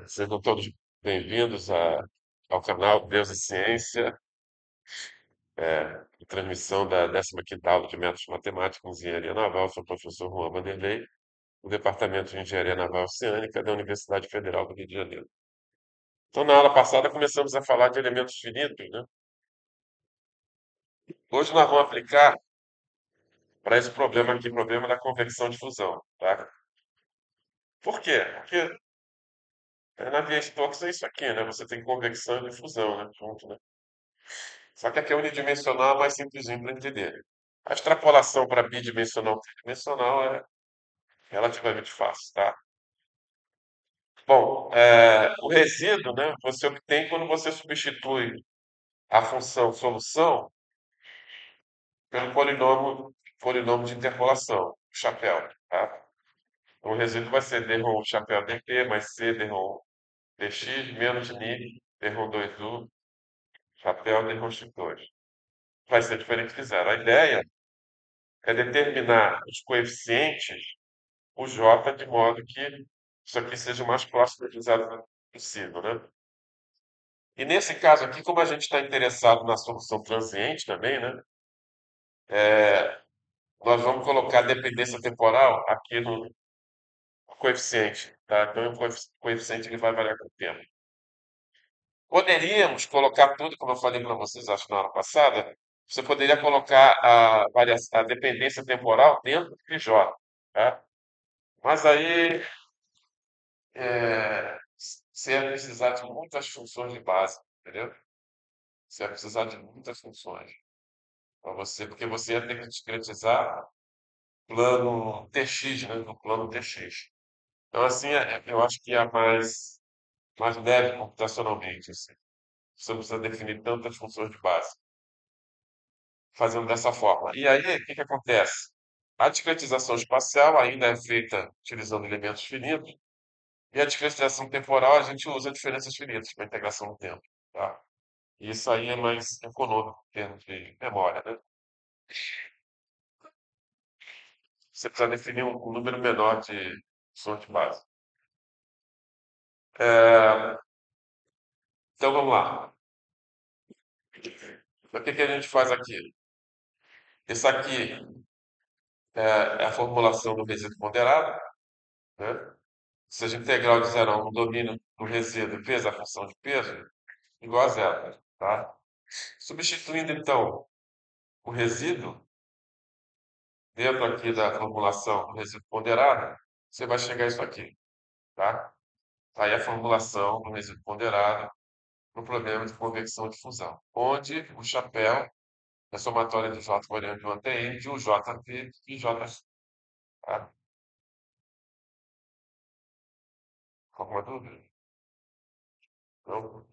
Sejam todos bem-vindos ao canal Deus e Ciência, transmissão da 15ª aula de Métodos Matemáticos em Engenharia Naval. Sou o professor Juan Vanderlei, do Departamento de Engenharia Naval Oceânica da Universidade Federal do Rio de Janeiro. Então, na aula passada, começamos a falar de elementos finitos, né? Hoje nós vamos aplicar para esse problema aqui, problema da convecção de fusão, tá? Por quê? Porque na via Stokes é isso aqui, né? Você tem convecção e difusão, né? Junto, né? Só que aqui é unidimensional, é mais simplesinho para entender. A extrapolação para bidimensional e tridimensional é relativamente fácil, tá? Bom, o resíduo, né, você obtém quando você substitui a função solução pelo polinômio de interpolação, chapéu, tá? Então, o resíduo vai ser d-ROM chapéu dp mais c d-ROM dx menos ni d-ROM 2u chapéu d-ROM x2. Vai ser diferente de zero. A ideia é determinar os coeficientes, o j, de modo que isso aqui seja o mais próximo de zero possível, né? E nesse caso aqui, como a gente está interessado na solução transiente também, né? Nós vamos colocar a dependência temporal aqui no coeficiente, tá? Então, o coeficiente ele vai variar com o tempo. Poderíamos colocar tudo, como eu falei para vocês, acho na aula passada, você poderia colocar a dependência temporal dentro do J, tá? Mas aí você ia precisar de muitas funções de base, entendeu? Você ia precisar de muitas funções para você, porque você ia ter que discretizar plano TX, né? No plano TX. Então, assim, eu acho que é mais leve computacionalmente, assim. Você não precisa definir tantas funções de base, fazendo dessa forma. E aí, o que que acontece? A discretização espacial ainda é feita utilizando elementos finitos, e a discretização temporal a gente usa diferenças finitas para integração no tempo, tá? E isso aí é mais econômico em termos de memória, né? Você precisa definir um número menor de funções de base. É, então, vamos lá. Então, o que que a gente faz aqui? Isso aqui é a formulação do resíduo ponderado, né? Ou seja, integral de 0 a 1 no domínio do resíduo vezes a função de peso igual a zero, tá? Substituindo, então, o resíduo dentro aqui da formulação do resíduo ponderado, você vai chegar a isso aqui, tá? Aí a formulação do resíduo ponderado no problema de convecção de fusão, onde o chapéu é somatória de J variando de 1 até N, de um JT e J, tá? Alguma dúvida? Não?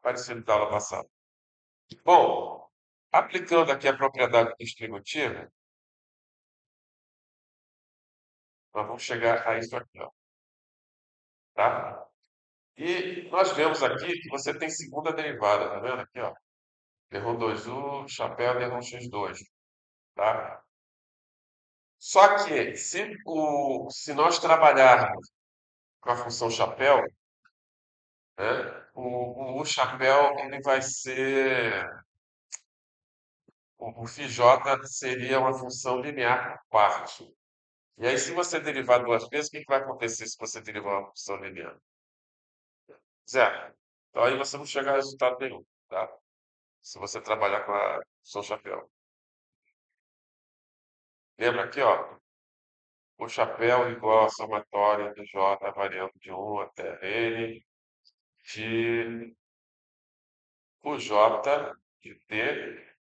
Parecido da aula passada. Bom, aplicando aqui a propriedade distributiva, nós vamos chegar a isso aqui, ó, tá? E nós vemos aqui que você tem segunda derivada, tá vendo aqui, ó? D-ROM 2U, chapéu D-ROM x2, tá? Só que se nós trabalharmos com a função chapéu, né, o chapéu ele vai ser o φj seria uma função linear por parte. E aí, se você derivar duas vezes, o que que vai acontecer se você derivar uma função linear? Zero. Então aí você não chega a resultado nenhum, tá? Se você trabalhar com a função chapéu. Lembra aqui, ó, o chapéu igual a somatória do J variando de 1 até N de o J de T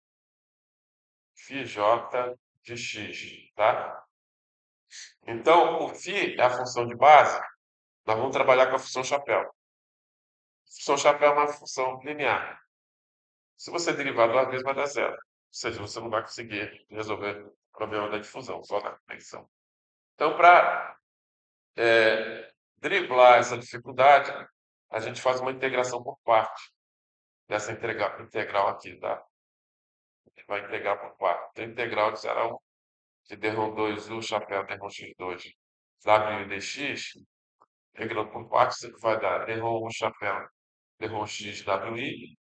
φj de x, tá? Então, o φ é a função de base, nós vamos trabalhar com a função chapéu. A função chapéu é uma função linear. Se você derivar duas vezes, vai dar zero. Ou seja, você não vai conseguir resolver o problema da difusão, só da conexão. Então, para driblar essa dificuldade, a gente faz uma integração por parte dessa integral aqui, tá? A gente vai integrar por parte. Então, integral de 0 a 1 de D-ROM2U, chapéu D-ROM-X2, W e dx, integrando por parte, você vai dar D-ROM1, chapéu D-ROM-X, WI,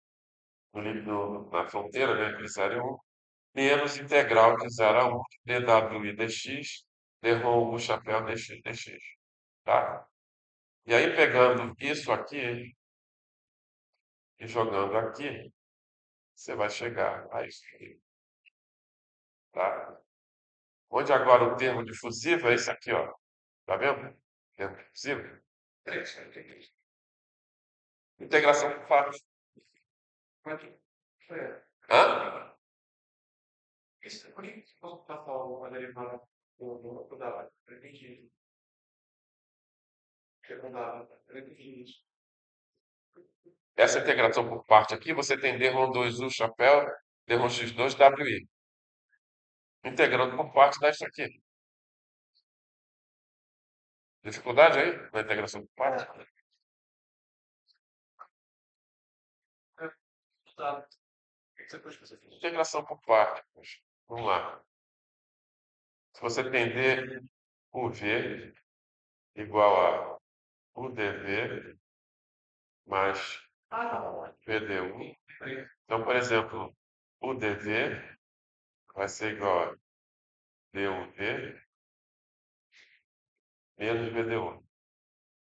na fronteira, né, que seria 1, menos integral de 0 a 1 de dwi dx, D-ROM1, chapéu dx, tá? E aí, pegando isso aqui e jogando aqui, você vai chegar a isso aqui, tá? Onde agora o termo difusivo é esse aqui, ó. Tá vendo? Termo difusivo. É isso. Integração por fatos. Hã? Por que você posso passar uma derivada do dado? Eu entendi. Eu entendi isso. Essa integração por parte aqui, você tem D-ROM2U, chapéu, D-ROM-X2, WI. Integrando por parte dá isso aqui. Dificuldade aí na integração por parte? Tá. Integração por parte, poxa. Vamos lá. Se você tem D, UV igual a UDV mais VDU. Então, por exemplo, UDV vai ser igual a DUV menos VDU.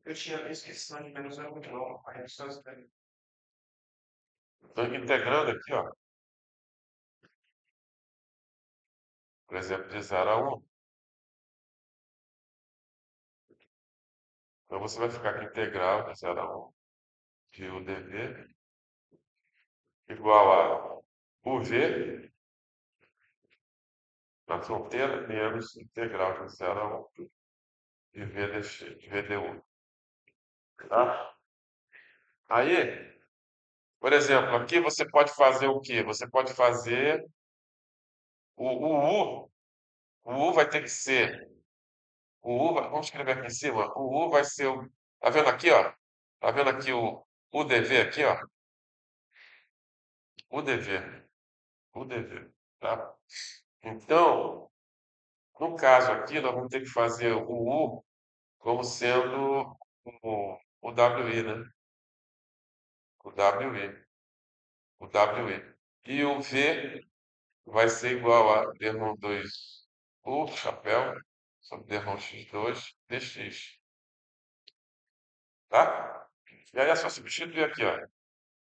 Eu tinha esquecido de menos é muito bom. A redução é. Estou integrando aqui, ó. Por exemplo, de 0 a 1. Então você vai ficar com integral de 0 a 1 de UDV igual a UV na fronteira menos integral de 0 a 1 de VDU. Tá? Aí, por exemplo, aqui você pode fazer o quê? Você pode fazer o U. O U vai ter que ser. Vamos escrever aqui em cima. O U vai ser o. Tá vendo aqui, ó? Tá vendo aqui o UDV aqui, ó? UDV. UDV. Tá? Então, no caso aqui, nós vamos ter que fazer o U como sendo o WI, né? O WI. O WI. E o V vai ser igual a D-ROM2U, chapéu, sobre D-ROM-X2, dx. Tá? E aí é só substituir aqui, ó.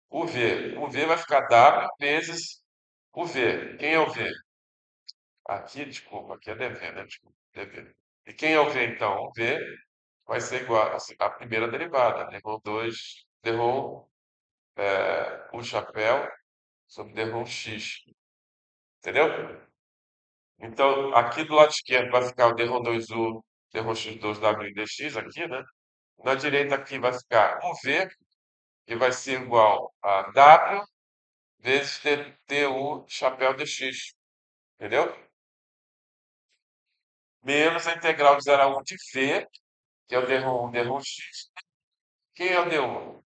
O V. O V vai ficar W vezes o V. Quem é o V? Aqui, desculpa, aqui é DV, né? Desculpa, DV. E quem é o V, então? O V vai ser igual a primeira derivada, D-ROM2, D-ROM, o chapéu sobre D-ROM X. Entendeu? Então, aqui do lado esquerdo vai ficar o D-ROM2U, D-ROM X2, W dx aqui, né? Na direita aqui vai ficar o V, que vai ser igual a W vezes DU chapéu dx. Entendeu? Menos a integral de 0 a 1 de V, que é o D1, D1x. Quem é o D1?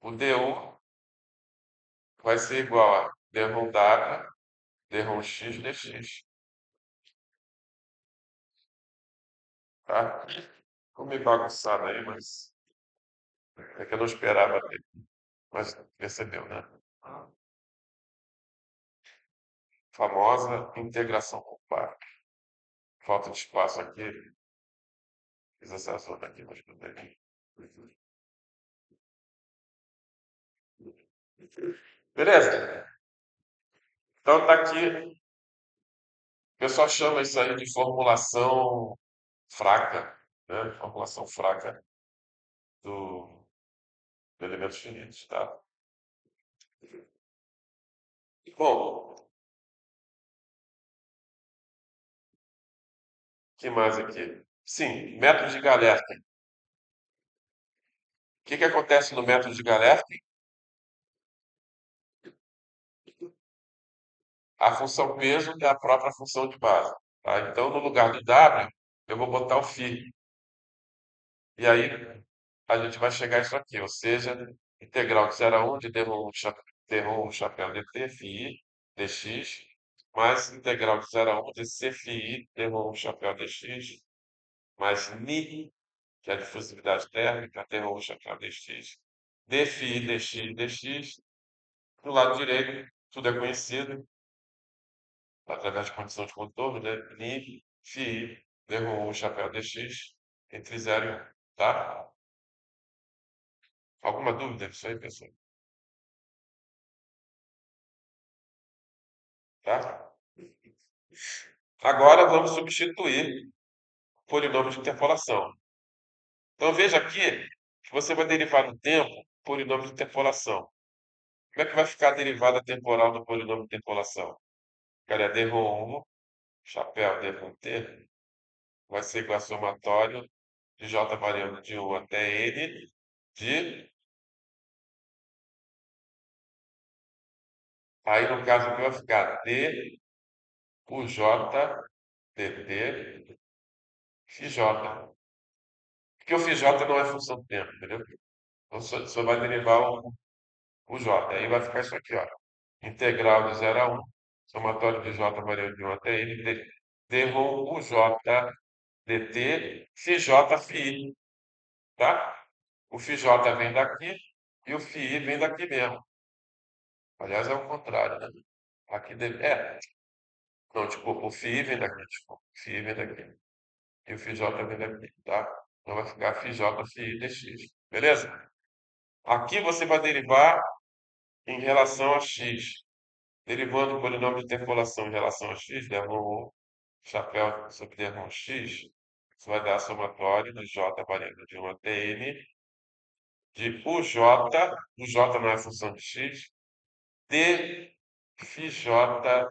O D1 vai ser igual a D1W, D1x, dx. Tá? Ficou meio bagunçado aí, mas é que eu não esperava ter. Mas percebeu, né? Famosa integração por par. Falta de espaço aqui. Fiz essa zona aqui, mas tudo bem. Beleza? Então tá aqui. O pessoal chama isso aí de formulação fraca, né? Formulação fraca do, do elementos finitos, tá? Bom, o que mais aqui? Sim, método de Galerkin. O que que acontece no método de Galerkin? A função peso é a própria função de base, tá? Então, no lugar do W, eu vou botar o φ. E aí a gente vai chegar a isso aqui, ou seja, integral de 0 a 1 de d1 chapéu dt, φi, dx, mais integral de 0 a 1 de c φi, d1 chapéu dx, mais ni, que é a difusividade térmica, d1 chapéu dx, d φi, dx, dx. Do lado direito, tudo é conhecido, através de condição de contorno, né? Ni, φi, d1 chapéu dx, entre 0 e 1, tá? Alguma dúvida disso aí, pessoal? Tá? Agora vamos substituir o polinômio de interpolação. Então veja aqui que você vai derivar no tempo o polinômio de interpolação. Como é que vai ficar a derivada temporal do polinômio de interpolação? Ficaria d rho 1, chapéu d rho t, vai ser igual a somatório de j variando de 1 até n de... Aí no caso aqui vai ficar d o j dt xj. Porque o φj não é função do tempo, entendeu? Então só vai derivar o j. Aí vai ficar isso aqui, ó. Integral de 0 a 1, somatório de j variando de 1 até n, d rho o j dt φj φi, tá? O φj vem daqui e o φi vem daqui mesmo. Aliás, é o contrário, né? Aqui deve... não, tipo, o φi vem daqui, tipo, o φi vem daqui. E o φj vem daqui, tá? Então vai ficar φj φi dx, beleza? Aqui você vai derivar em relação a x. Derivando o polinômio de interpolação em relação a x, derrom chapéu sobre derrom x, isso vai dar somatório de j variando de 1 até n, de o j não é função de x, d φj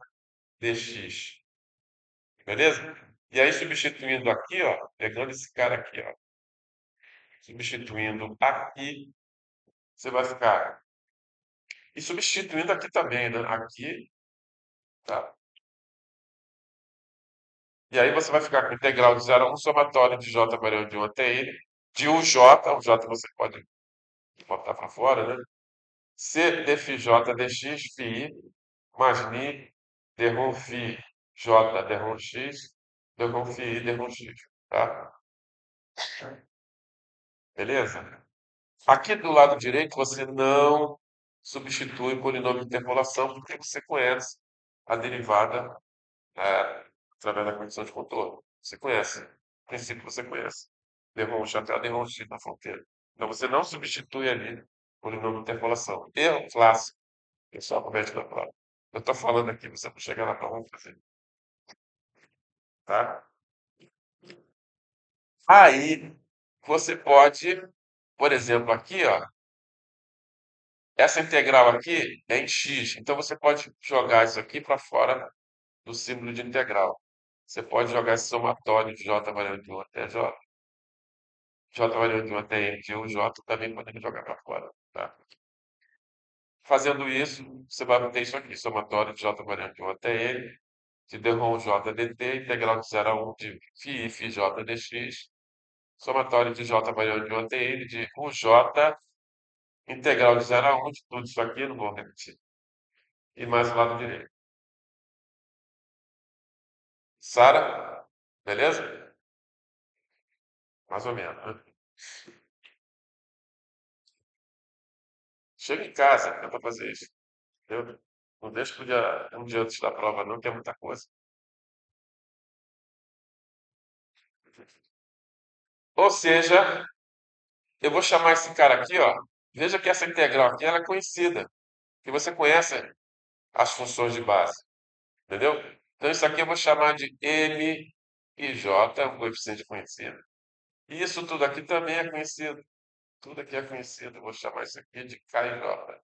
dx. Beleza? E aí, substituindo aqui, ó, pegando esse cara aqui, ó, substituindo aqui, você vai ficar. E substituindo aqui também, né? Aqui, tá? E aí você vai ficar com integral de 0 a 1, somatório de j variando de 1 até n, de o j você pode botar para fora, né? C d φj dx φi mais ni d rho φ j d rho x d rho φi d rho x, tá? Beleza? Aqui do lado direito você não substitui o polinômio de interpolação porque você conhece a derivada através da condição de contorno. Você conhece. O princípio você conhece. Derrom até derrom x na fronteira. Então você não substitui ali o polinômio de interpolação. Erro clássico. Pessoal comete na prova. Eu estou falando aqui, você não chega na prova, vamos fazer. Tá? Aí você pode, por exemplo, aqui, ó, essa integral aqui é em x. Então você pode jogar isso aqui para fora do símbolo de integral. Você pode jogar esse somatório de j variando de 1 até j, j variando de 1 até n de 1, j também podemos jogar para fora. Tá? Fazendo isso, você vai ter isso aqui, somatório de j variando de 1 até n, de d rho j dt, integral de 0 a 1 de φ φj dx, somatório de j variando de 1 até n, de uj, integral de 0 a 1 de tudo isso aqui, não vou repetir. E mais o lado direito. Sara, beleza? Mais ou menos, né? Chega em casa, tenta fazer isso. Entendeu? Não deixa pro dia, um dia antes da prova, não, que é muita coisa. Ou seja, eu vou chamar esse cara aqui, ó. Veja que essa integral aqui ela é conhecida. Que você conhece as funções de base. Entendeu? Então, isso aqui eu vou chamar de M e J, um coeficiente conhecido. E isso tudo aqui também é conhecido. Tudo aqui é conhecido. Eu vou chamar isso aqui de K e J.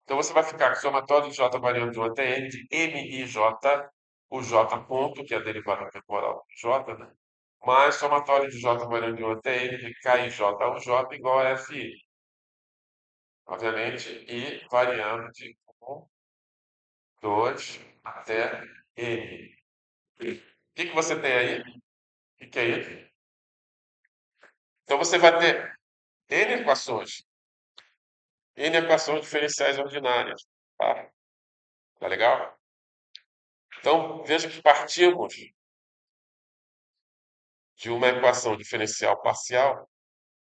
Então, você vai ficar com o somatório de J variando de 1 até N de M e J, o J ponto, que é a derivada temporal de J, né? Mais somatório de J variando de 1 até N de K e J ao J igual a FI. Obviamente, I variando de 1, 2 até N. O que você tem aí? O que é isso? Então você vai ter N equações diferenciais ordinárias. Tá? Tá legal? Então, veja que partimos de uma equação diferencial parcial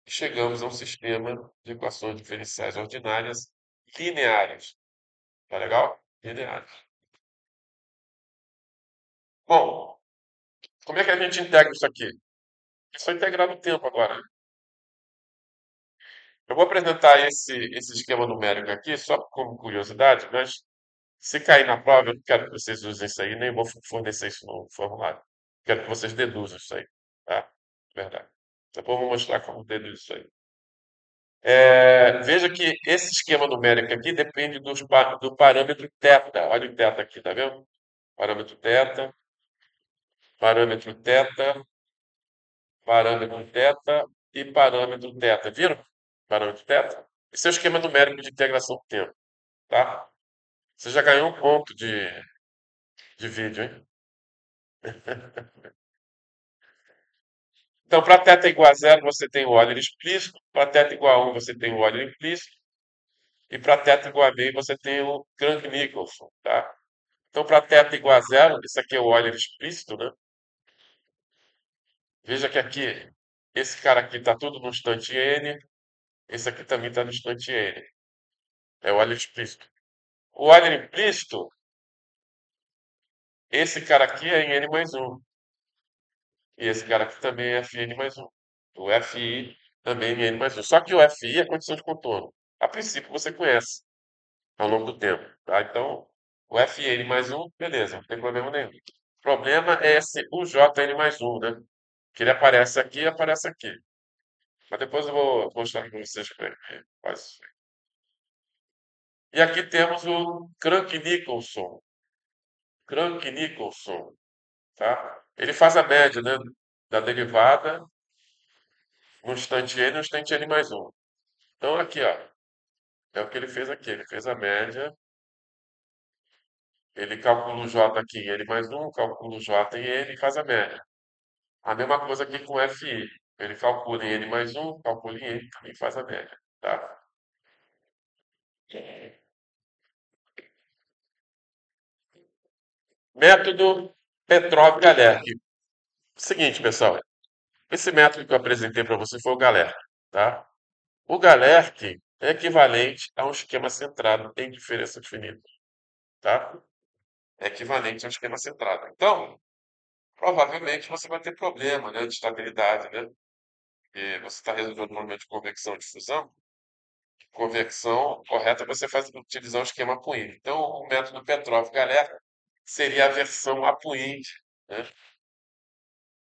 e chegamos a um sistema de equações diferenciais ordinárias lineares. Tá legal? Lineares. Bom, como é que a gente integra isso aqui? É só integrar no tempo agora. Eu vou apresentar esse esquema numérico aqui só como curiosidade, mas se cair na prova, eu não quero que vocês usem isso aí, nem vou fornecer isso no formulário. Quero que vocês deduzam isso aí, tá? Verdade. Depois eu vou mostrar como deduz isso aí. Veja que esse esquema numérico aqui depende do parâmetro θ. Olha o θ aqui, tá vendo? Parâmetro θ, parâmetro θ, parâmetro θ e parâmetro θ. Viram? Parâmetro θ? Esse é o esquema numérico de integração do tempo, tá? Você já ganhou um ponto de vídeo, hein? Então, para θ igual a zero, você tem o Euler explícito. Para θ igual a 1, você tem o Euler implícito. E para θ igual a meio, você tem o Crank-Nicolson, tá? Então, para θ igual a zero, isso aqui é o Euler explícito, né? Veja que aqui, esse cara aqui está tudo no instante n. Esse aqui também está no instante n. É o Euler explícito. O Euler implícito, esse cara aqui é em n mais 1. E esse cara aqui também é Fn mais 1. O Fi também em n mais 1. Só que o Fi é condição de contorno. A princípio você conhece ao longo do tempo. Tá? Então, o Fn mais 1, beleza, não tem problema nenhum. O problema é esse UJN mais 1, né? Que ele aparece aqui e aparece aqui. Mas depois eu vou mostrar para vocês como é que faz isso. E aqui temos o Crank-Nicolson. Crank-Nicolson, tá? Ele faz a média, né, da derivada no instante n e no instante n mais 1. Então, aqui, ó, é o que ele fez aqui. Ele fez a média, ele calcula o j aqui em n mais 1, calcula o j em n e faz a média. A mesma coisa aqui com o FI. Ele calcula em n mais 1, calcula em n e faz a média. Tá? Método Petrov-Galerk. Seguinte, pessoal. Esse método que eu apresentei para você foi o Galerk. Tá? O Galerk é equivalente a um esquema centrado em diferença definida. Tá? É equivalente a um esquema centrado. Então, provavelmente você vai ter problema, né, de estabilidade, né? Porque você está resolvendo um momento de convecção e difusão. Convecção correta você faz utilizar o esquema Apuin. Então, o método Petrov-Galerk seria a versão Apuin, né,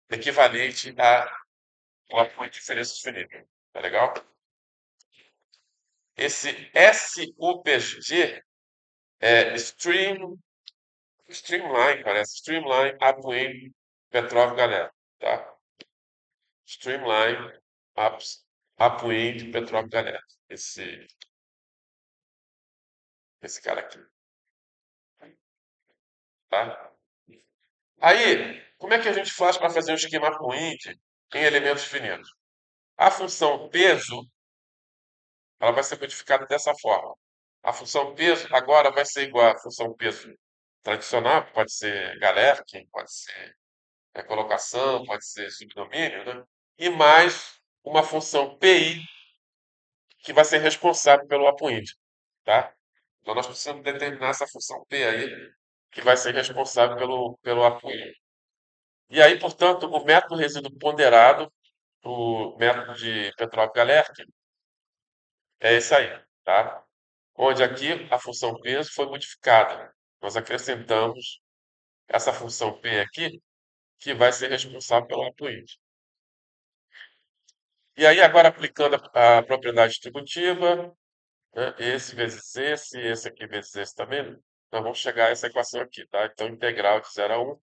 equivalente ao Apuin de diferença disponível. Tá legal? Esse SUPG é Streamline, parece. Streamline Apuin Petrov-Galerk. Tá? Streamline Apuin Petrov-Galerk. Esse cara aqui. Tá? Aí, como é que a gente faz para fazer um esquema Apuin em elementos finitos? A função peso, ela vai ser codificada dessa forma. A função peso agora vai ser igual à função peso tradicional, que pode ser Galerkin, pode ser colocação, pode ser subdomínio, né? E mais uma função PI, que vai ser responsável pelo apointe, tá? Então nós precisamos determinar essa função P aí, que vai ser responsável pelo apointe. E aí, portanto, o método resíduo ponderado, o método de Petrov-Galerkin, é esse aí, tá? Onde aqui a função peso foi modificada. Nós acrescentamos essa função P aqui, que vai ser responsável pelo apointe. E aí, agora aplicando a propriedade distributiva, né, esse vezes esse aqui vezes esse também, nós vamos chegar a essa equação aqui, tá? Então, integral de 0 a 1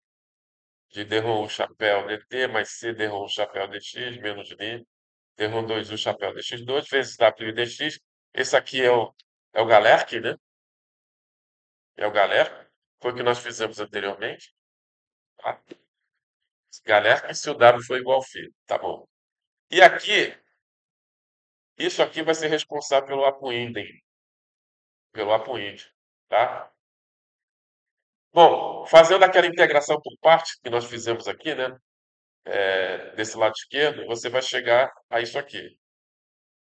de d-rom chapéu dt mais c d-rom chapéu dx menos d d-rom 2 u chapéu dx2 vezes w dx. Esse aqui é o Galerk, né? É o Galerk. Foi o que nós fizemos anteriormente. Tá? Galerk se o w for igual a φ. Tá bom. E aqui Isso aqui vai ser responsável pelo apoinde, tá? Bom, fazendo aquela integração por parte que nós fizemos aqui, né? Desse lado esquerdo, você vai chegar a isso aqui,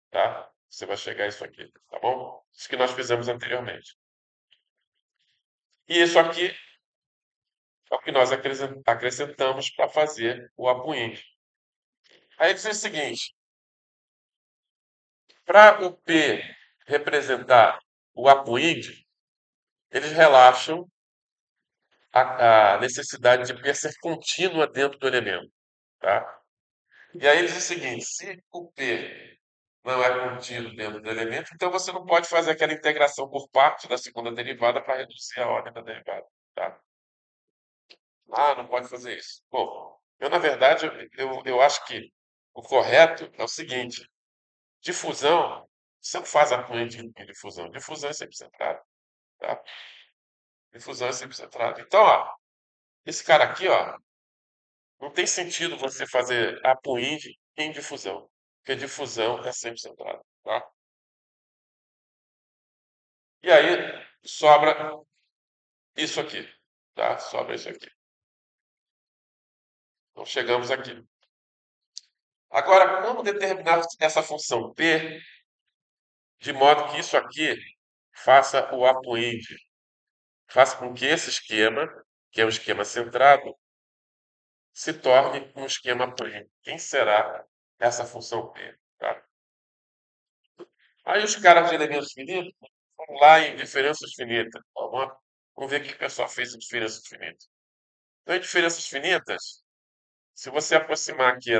tá? Você vai chegar a isso aqui, tá bom? Isso que nós fizemos anteriormente. E isso aqui é o que nós acrescentamos para fazer o apoinde. Aí diz o seguinte: para o P representar o apoinde, eles relaxam a necessidade de P ser contínua dentro do elemento, tá? E aí ele diz o seguinte: se o P não é contido dentro do elemento, então você não pode fazer aquela integração por parte da segunda derivada para reduzir a ordem da derivada, tá? Ah, não pode fazer isso. Bom, eu na verdade eu acho que o correto é o seguinte: difusão, você não faz apoio de difusão. Difusão é sempre centrado, tá? Difusão é sempre centrado. Então, ó, esse cara aqui, ó, não tem sentido você fazer apoio em difusão, porque difusão é sempre centrado, tá? E aí sobra isso aqui, tá? Sobra isso aqui. Então chegamos aqui. Agora, como determinar essa função P de modo que isso aqui faça o apoinde, faça com que esse esquema, que é o esquema centrado, se torne um esquema pleno. Quem será essa função P? Tá? Aí os caras de elementos finitos vão lá em diferenças finitas. Vamos ver o que o pessoal fez em diferenças finitas. Então, em diferenças finitas, se você aproximar aqui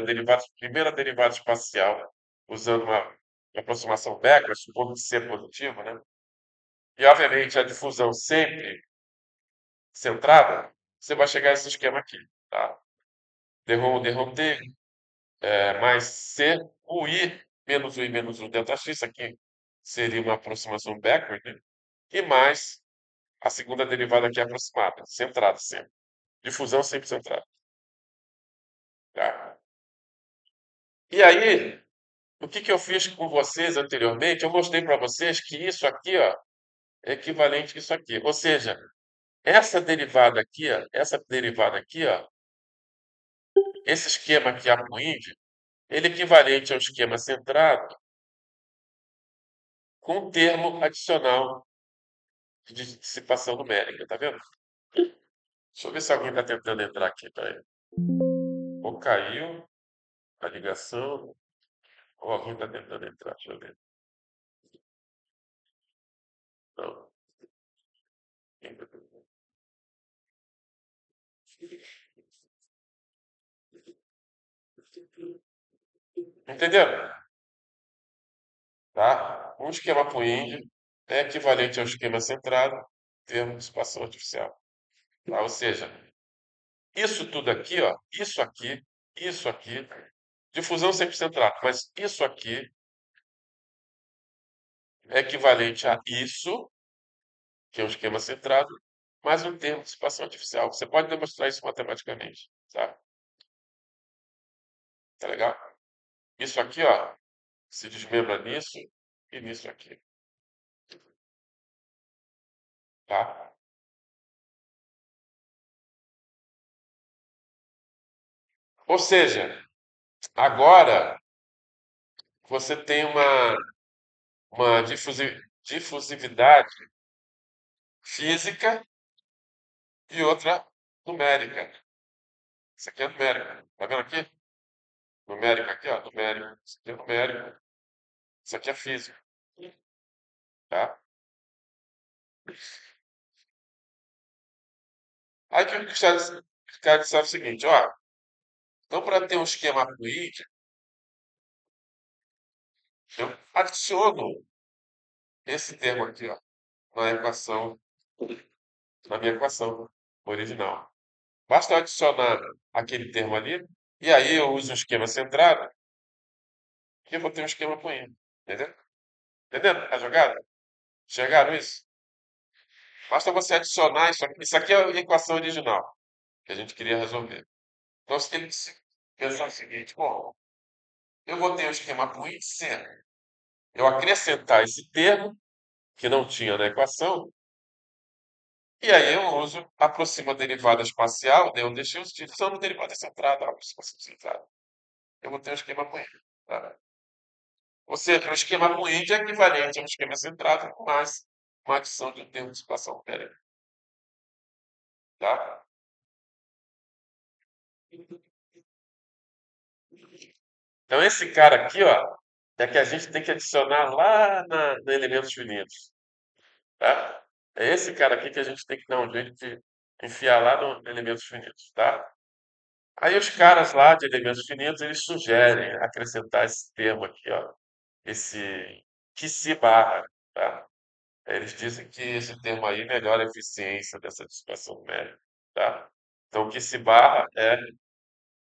primeira derivada espacial usando uma aproximação backward, supondo que C positivo, né? E obviamente a difusão sempre centrada, você vai chegar a esse esquema aqui, tá? D T mais C, o I menos o delta X, aqui seria uma aproximação backward, né? E mais a segunda derivada aqui aproximada, centrada sempre. Difusão sempre centrada, tá? E aí, o que que eu fiz com vocês anteriormente? Eu mostrei para vocês que isso aqui, ó, é equivalente a isso aqui. Ou seja, essa derivada aqui, ó, esse esquema aqui apoíndio, ele é equivalente ao esquema centrado com um termo adicional de dissipação numérica, tá vendo? Deixa eu ver se alguém está tentando entrar aqui, peraí. Ou caiu a ligação, ou alguém está tentando entrar, deixa eu ver. Não. Entenderam? Tá? Um esquema apoíndio é equivalente ao esquema centrado, termo de dissipação artificial. Tá? Ou seja, isso tudo aqui, ó, isso aqui, difusão sempre centrada, mas isso aqui é equivalente a isso, que é um esquema centrado, mais um termo de dissipação artificial. Você pode demonstrar isso matematicamente, tá? Tá legal? Isso aqui, ó, se desmembra nisso e nisso aqui, tá? Ou seja, agora você tem uma difusividade física e outra numérica. Isso aqui é numérica. Tá vendo aqui? Numérica aqui, ó, numérica. Isso aqui é numérico. Isso aqui é físico, tá? Aí que o cara disse é o seguinte, ó, então para ter um esquema fluídico, eu adiciono esse termo aqui, ó, na equação, na minha equação original. Basta eu adicionar aquele termo ali, e aí eu uso um esquema centrado, e eu vou ter um esquema fluídico, entendeu? Entendendo a jogada? Chegaram isso? Basta você adicionar isso aqui. Isso aqui é a equação original que a gente queria resolver. Então você tem que pensar o seguinte: bom, eu vou ter o esquema com I C. eu acrescentar esse termo, que não tinha na equação, e aí eu uso aproxima a derivada espacial, né? Eu deixei os títulos são derivada centrada, aproximação centrada. Eu vou ter um esquema com ele. Tá? Ou seja, o esquema com índio é equivalente a um esquema centrado, mas uma adição de um termo de situação numérica. Tá? Então, esse cara aqui, ó, é que a gente tem que adicionar lá no elementos finitos. Tá? É esse cara aqui que a gente tem que dar um jeito de enfiar lá no elementos finitos. Tá? Aí os caras lá de elementos finitos, eles sugerem acrescentar esse termo aqui, ó, esse que se barra. Tá? Eles dizem que esse termo aí melhora a eficiência dessa dispersão numérica, tá? Então, o que se barra é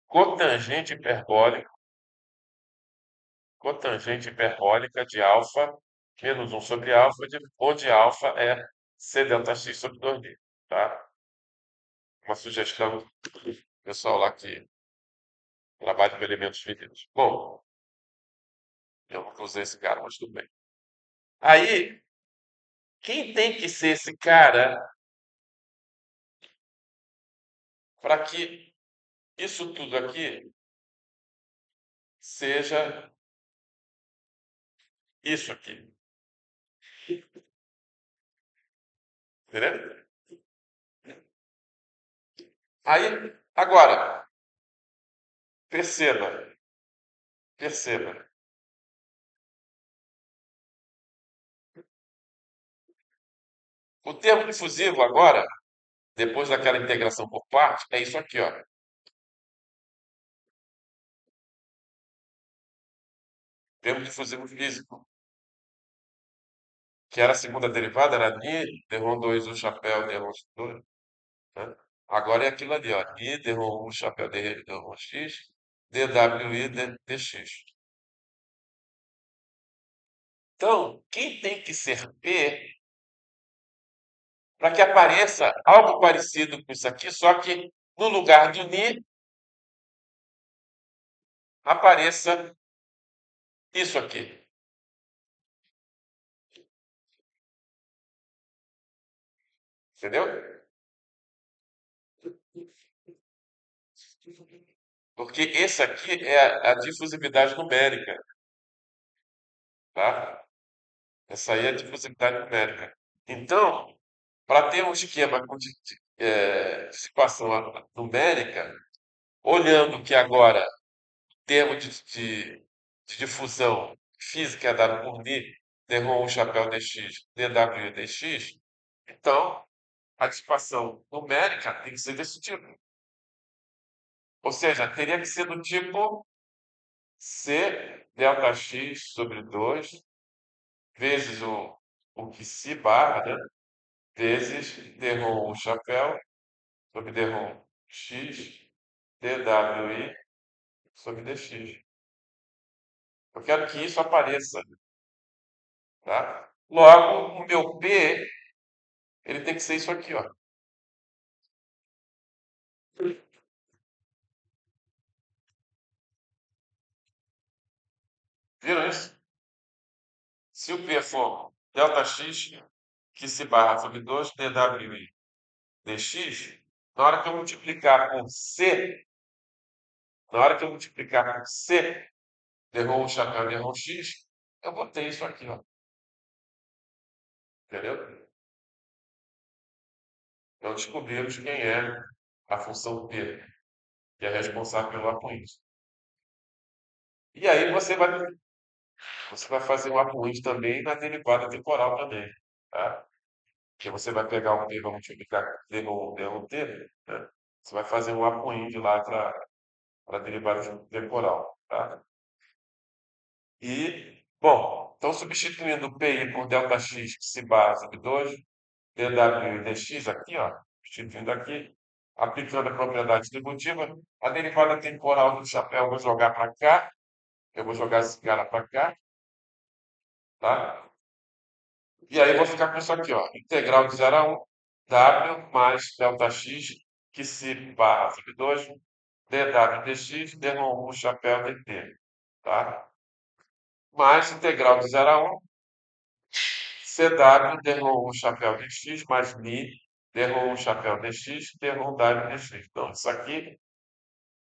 cotangente hiperbólica, cotangente hiperbólica de alfa menos um sobre alfa, onde alfa é c delta x sobre 2 tá? Uma sugestão do pessoal lá que trabalha com elementos finitos. Bom, eu não usei esse cara, mas tudo bem. Aí, quem tem que ser esse cara para que isso tudo aqui seja isso aqui? Entendeu? Aí, agora, perceba, perceba. O termo difusivo agora, depois daquela integração por parte, é isso aqui, ó. Termo difusivo físico, que era a segunda derivada, era ni, derrom 2 o chapéu, derrom 2, né? Agora é aquilo ali, ó. Ni, derrom 1, chapéu, derrom x, dwi, dx. Então, quem tem que ser P para que apareça algo parecido com isso aqui, só que no lugar do ni apareça isso aqui. Entendeu? Porque esse aqui é a difusividade numérica, tá? Essa aí é a difusividade numérica. Então, para ter um esquema de situação numérica, olhando que agora o termo de difusão física é dado por Ni, derrom um chapéu dx, dw dx, então a dissipação numérica tem que ser desse tipo. Ou seja, teria que ser do tipo C delta x sobre 2 vezes o que se barra, né? Vezes derrom o chapéu sobre derrom x dwi sobre dx. Eu quero que isso apareça, tá? Logo, o meu P, ele tem que ser isso aqui, ó. Viram isso? Se o P for delta x, que se barra sobre 2 dwi dx, na hora que eu multiplicar com C, na hora que eu multiplicar com C, derrou o chapéu, derrou x, eu botei isso aqui, ó. Entendeu? Então descobrimos quem é a função P, que é responsável pelo apointe. E aí você vai fazer um apointe também na derivada temporal também, tá? Que você vai pegar o P, vai multiplicar derrou T, né? Você vai fazer um apointe lá para a derivada temporal, tá? E, bom, então substituindo PI por ΔX que se barra sobre 2, dw dx aqui, ó, substituindo aqui, aplicando a propriedade distributiva, a derivada temporal do chapéu eu vou jogar para cá, eu vou jogar esse cara para cá, tá? E aí eu vou ficar com isso aqui, ó, integral de 0 a 1, w mais ΔX que se barra sobre 2, dw dx, derrom o chapéu dt, tá? mais integral de 0 a 1, CW derrou um chapéu de x, mais Mi derrou um chapéu de x, derrou um W de x. Então, isso aqui,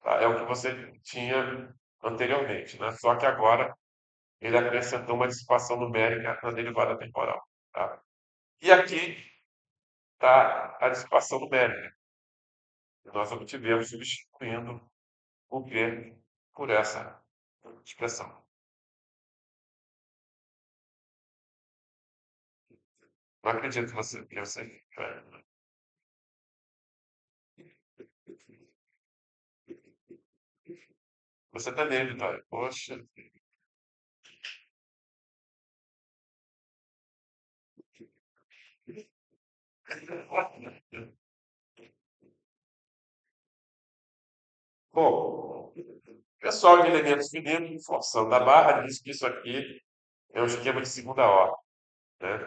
tá, é o que você tinha anteriormente, né? Só que agora ele acrescentou uma dissipação numérica na derivada temporal. Tá? E aqui está a dissipação numérica, que nós obtivemos substituindo o P por essa expressão. Não acredito que você. Você também, Vitória. Poxa. Bom, pessoal de elementos finitos, forçando a barra, diz que isso aqui é um esquema de segunda ordem, né?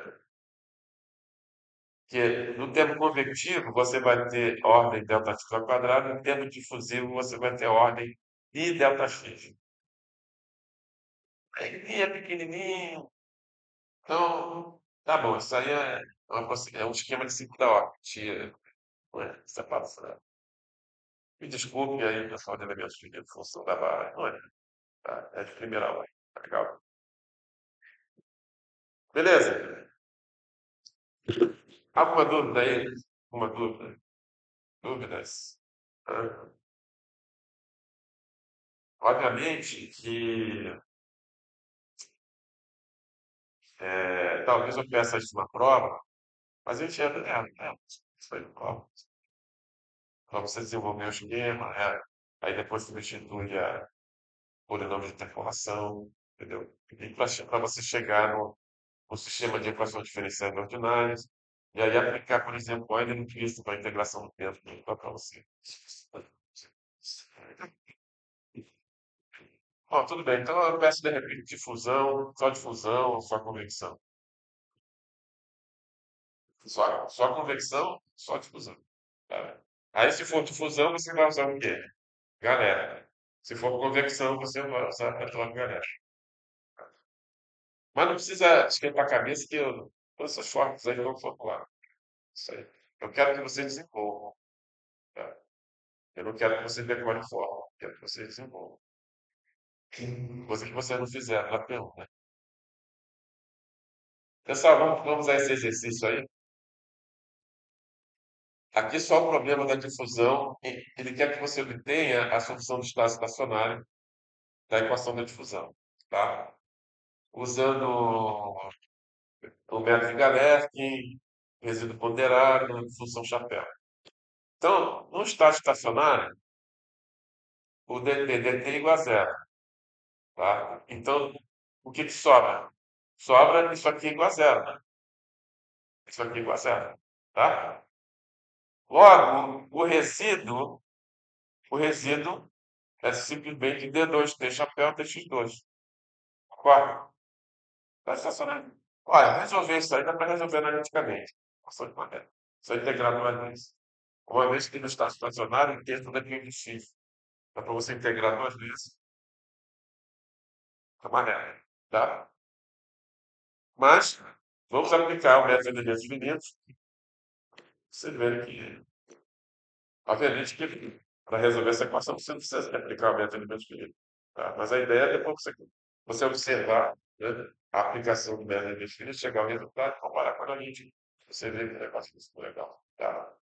Que no termo convectivo você vai ter ordem delta x ao quadrado, no termo difusivo você vai ter ordem i delta x. Aí é pequenininho, então tá bom, isso aí é um esquema de segunda ordem. Tira, não é? Separação. Me desculpe aí, pessoal de elementos finitos, função da barra, não é? Tá? É de primeira ordem, tá legal? Beleza? Alguma dúvida aí? Alguma dúvida? Dúvidas? Ah, obviamente que talvez eu peça isso na prova, mas a gente isso foi prova. Para você desenvolver o esquema, aí depois substitui a polinômio de interpolação, entendeu? E para você chegar no sistema de equações diferenciais ordinárias, e aí aplicar, por exemplo, o Euler-Cristo para a integração do tempo para você. Ó, tudo bem, então eu peço de repente difusão, só convecção. Só convecção, só difusão. Tá? Aí se for difusão, você vai usar o quê? Galera. Se for convecção, você vai usar petróleo galera. Mas não precisa esquentar a cabeça que todas essas fórmulas aí vão formular. Isso aí. Eu quero que você desenvolva. Tá? Eu não quero que você decore fórmula. Eu quero que você desenvolva. Coisa que você não fizer na pergunta. Pessoal, vamos a esse exercício aí. Aqui só o problema da difusão. Ele quer que você obtenha a solução do estado estacionário da equação da difusão. Tá? Usando o método de Galerkin, resíduo ponderado, função chapéu. Então, no estado estacionário, o dt é igual a zero. Tá? Então, o que sobra? Sobra isso aqui igual a zero. Né? Isso aqui igual a zero. Tá? Logo, o resíduo é simplesmente D2T chapéu TX2. Concorda? Está estacionário. Olha, resolver isso aí dá para resolver analiticamente. Passou de maneira. Só integrar duas vezes. Uma vez que não está estacionário, o texto daqui de X. Dá para você integrar duas vezes da maneira. Tá? Mas, vamos aplicar o método de elementos finitos. Você vê que, obviamente, que para resolver essa equação você não precisa aplicar o método de elementos finitos. Tá? Mas a ideia é depois você observar, né, a aplicação do método de elementos finitos, chegar ao resultado e comparar com a analítica. Você vê que o negócio é legal. Tá?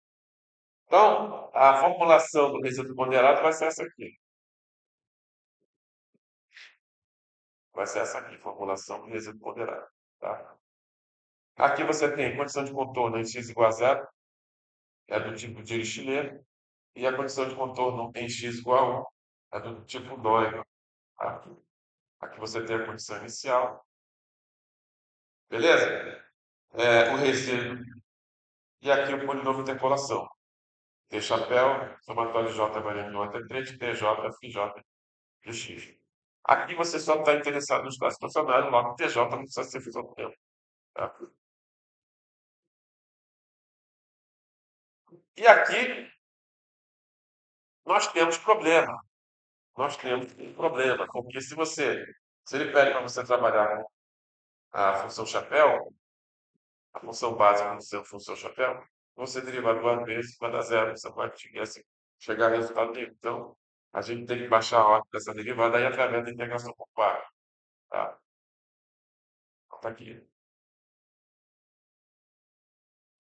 Então, a formulação do resíduo ponderado vai ser essa aqui. Vai ser essa aqui, formulação do resíduo ponderado. Tá? Aqui você tem condição de contorno em x igual a zero, é do tipo Dirichlet, e a condição de contorno em x igual a 1 é do tipo Neumann. Tá? Aqui você tem a condição inicial. Beleza? O resíduo. E aqui o polinômio de interpolação. T chapéu, somatório de J variando de 1 até 3, TJ, FJ de X. Aqui você só está interessado no espaço estacionário, logo TJ não precisa ser feito ao tempo. Tá? E aqui nós temos problema. Nós temos um problema, porque se você Se ele pede para você trabalhar com a função chapéu, a função básica do seu função chapéu, você derivar duas vezes vai dar zero. Você pode chegar a resultado nenhum. Então, a gente tem que baixar a ordem dessa derivada aí através da integração por par. Tá? Então, tá aqui.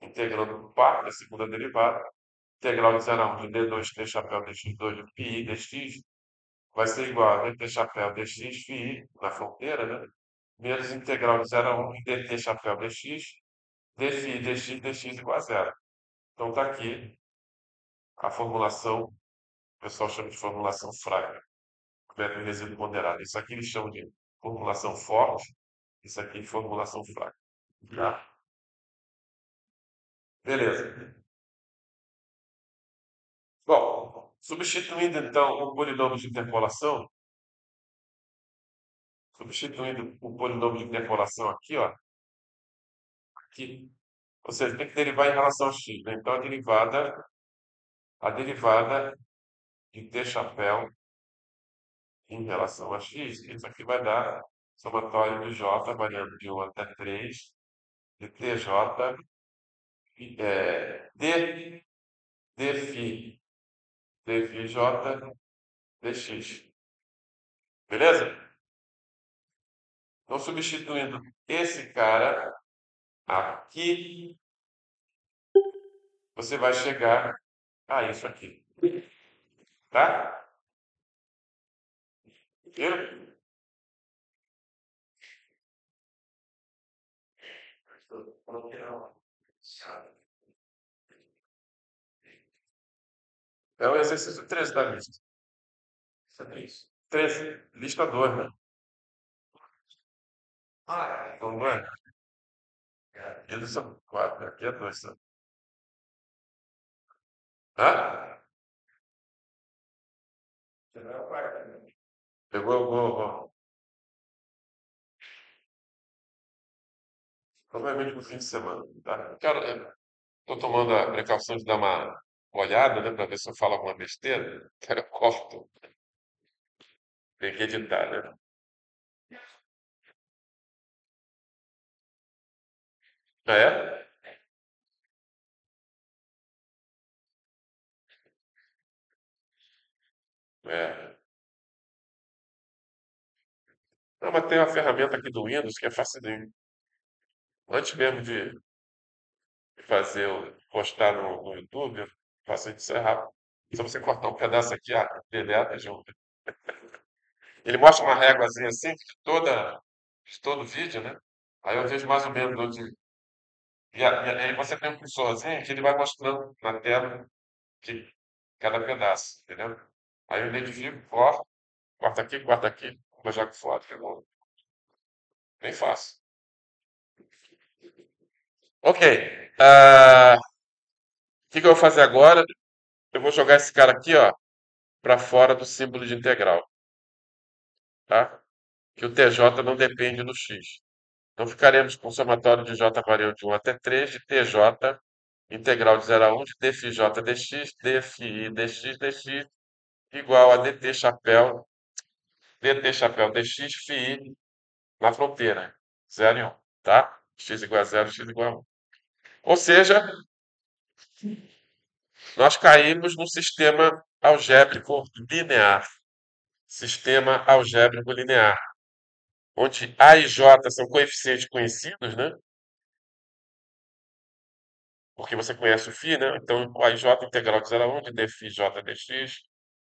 Integrando por par, a segunda derivada. Integral de 0 a 1 de d2 t chapéu dx2 de πi dx vai ser igual a dt chapéu dx φi na fronteira, né? Menos integral de 0 a 1 de dt chapéu dx d φ dx igual a zero. Então está aqui a formulação, o pessoal chama de formulação fraca, método de resíduo ponderado. Isso aqui eles chamam de formulação forte, isso aqui de formulação fraca. Tá? Beleza. Bom, substituindo então o polinômio de interpolação, substituindo o polinômio de interpolação aqui, ó, aqui, ou seja, tem que derivar em relação a x, né? Então a derivada de t chapéu em relação a x, isso aqui vai dar somatório de j variando de 1 até 3 de tj dφ dφj dx. Beleza? Então, substituindo esse cara aqui, você vai chegar a isso aqui. Tá? Viu? É o exercício 13 da lista. 13, lista 2, né? Então, não é? Eles são 4, aqui é 2. Hã? Pegou algum. Provavelmente no fim de semana. Tá? Estou tomando a precaução de dar uma olhada, né, para ver se eu falo alguma besteira. Cara, eu corto. Tem que editar, né? Ah, é? É. Não, mas tem uma ferramenta aqui do Windows que é facinho. Antes mesmo de fazer, postar no YouTube, eu faço isso é rápido. Se você cortar um pedaço aqui, deleta junto. Ele mostra uma réguazinha assim, de todo vídeo, né? Aí eu vejo mais ou menos onde. E aí você tem um cursorzinho que ele vai mostrando na tela que cada pedaço, entendeu? Aí eu identifico, corta aqui, eu jogo fora, que é bom. Bem fácil. Ok. O que que eu vou fazer agora? Eu vou jogar esse cara aqui, ó, para fora do símbolo de integral, tá? Que o TJ não depende do x. Então ficaremos com o somatório de j variando de 1 até 3 de TJ integral de 0 a 1 de dφj dx, dφi dx igual a dt chapéu dx φi na fronteira. 0 e 1, tá? X igual a 0, x igual a 1. Ou seja, nós caímos no sistema algébrico linear. Sistema algébrico linear, onde A e J são coeficientes conhecidos, né? Porque você conhece o φ, né? Então, o A e J integral de 0 a 1 de dφj dx,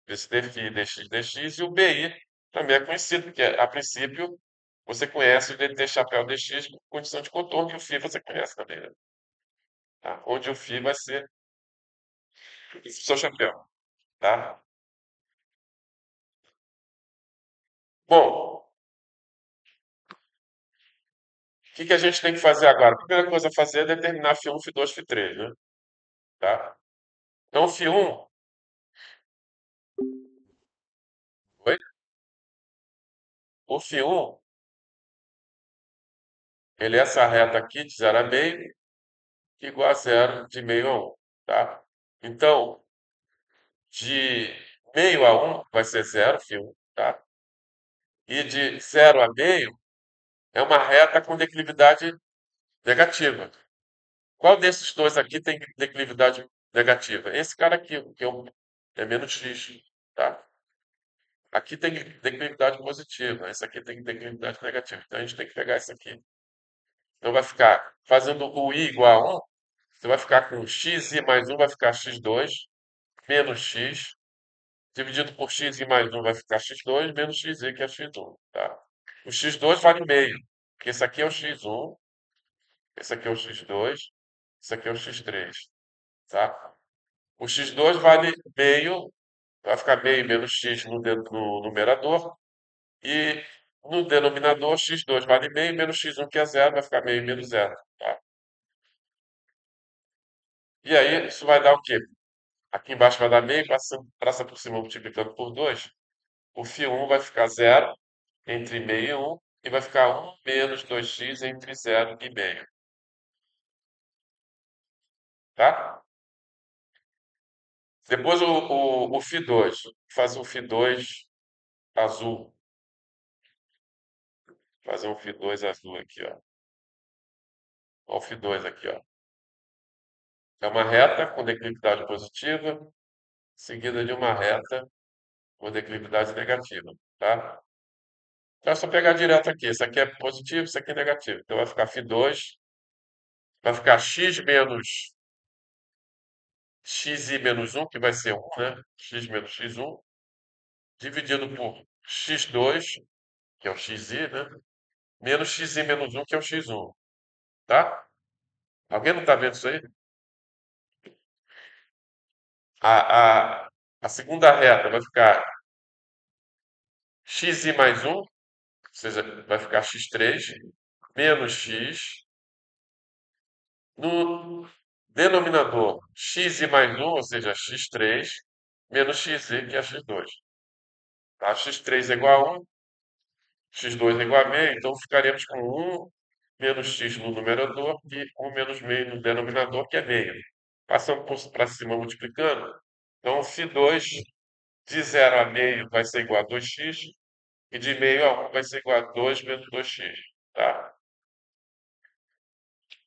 desse dφ dx dx, e o BI também é conhecido, porque a princípio você conhece o dt chapéu dx com condição de contorno, e o φ você conhece também, né? Tá? Onde o φ vai ser o seu chapéu, tá? Bom, o que que a gente tem que fazer agora? A primeira coisa a fazer é determinar φ1, φ2, φ3, né? Tá? Então, φ1, oi? O φ1, ele é essa reta aqui de 0 a meio, igual a zero de meio a 1, tá? Então, de meio a 1 vai ser zero, φ1, tá? E de zero a meio é uma reta com declividade negativa. Qual desses dois aqui tem declividade negativa? Esse cara aqui, que é menos x, tá? Aqui tem declividade positiva, esse aqui tem declividade negativa. Então a gente tem que pegar esse aqui. Então vai ficar, fazendo o i igual a 1, você vai ficar com xi mais 1 vai ficar x2 menos x, dividido por xi mais 1 vai ficar x2 menos xi, que é x1, tá? O x2 vale meio, porque esse aqui é o x1, esse aqui é o x2, esse aqui é o x3, tá? O x2 vale meio, vai ficar meio menos x no numerador, e no denominador x2 vale meio menos x1 que é zero, vai ficar meio menos zero, tá? E aí isso vai dar o quê? Aqui embaixo vai dar meio, passa por cima multiplicando por 2. O φ1 vai ficar zero entre meio e 1, e vai ficar 1 menos 2x entre zero e meio, tá? Depois o φ2, fazer o φ2 azul, fazer um φ2 azul aqui, ó. Olha o φ2 aqui, ó. É uma reta com declividade positiva, seguida de uma reta com declividade negativa, tá? Então é só pegar direto aqui. Isso aqui é positivo, isso aqui é negativo. Então vai ficar φ2, vai ficar x menos xi menos 1, que vai ser 1, né? X menos x1, dividido por x2, que é o xi, né? Menos xi menos 1, que é o x1, tá? Alguém não está vendo isso aí? A, a, a segunda reta vai ficar xi mais 1, ou seja, vai ficar x3, menos x. No denominador, x mais 1, ou seja, x3, menos x, que é x2. Tá? x3 é igual a 1, x2 é igual a meio, então ficaremos com 1 menos x no numerador e 1 menos meio no denominador, que é meio. Passando para cima multiplicando, então φ2 de 0 a meio vai ser igual a 2x, e de meio a 1 vai ser igual a 2 menos 2x. Tá?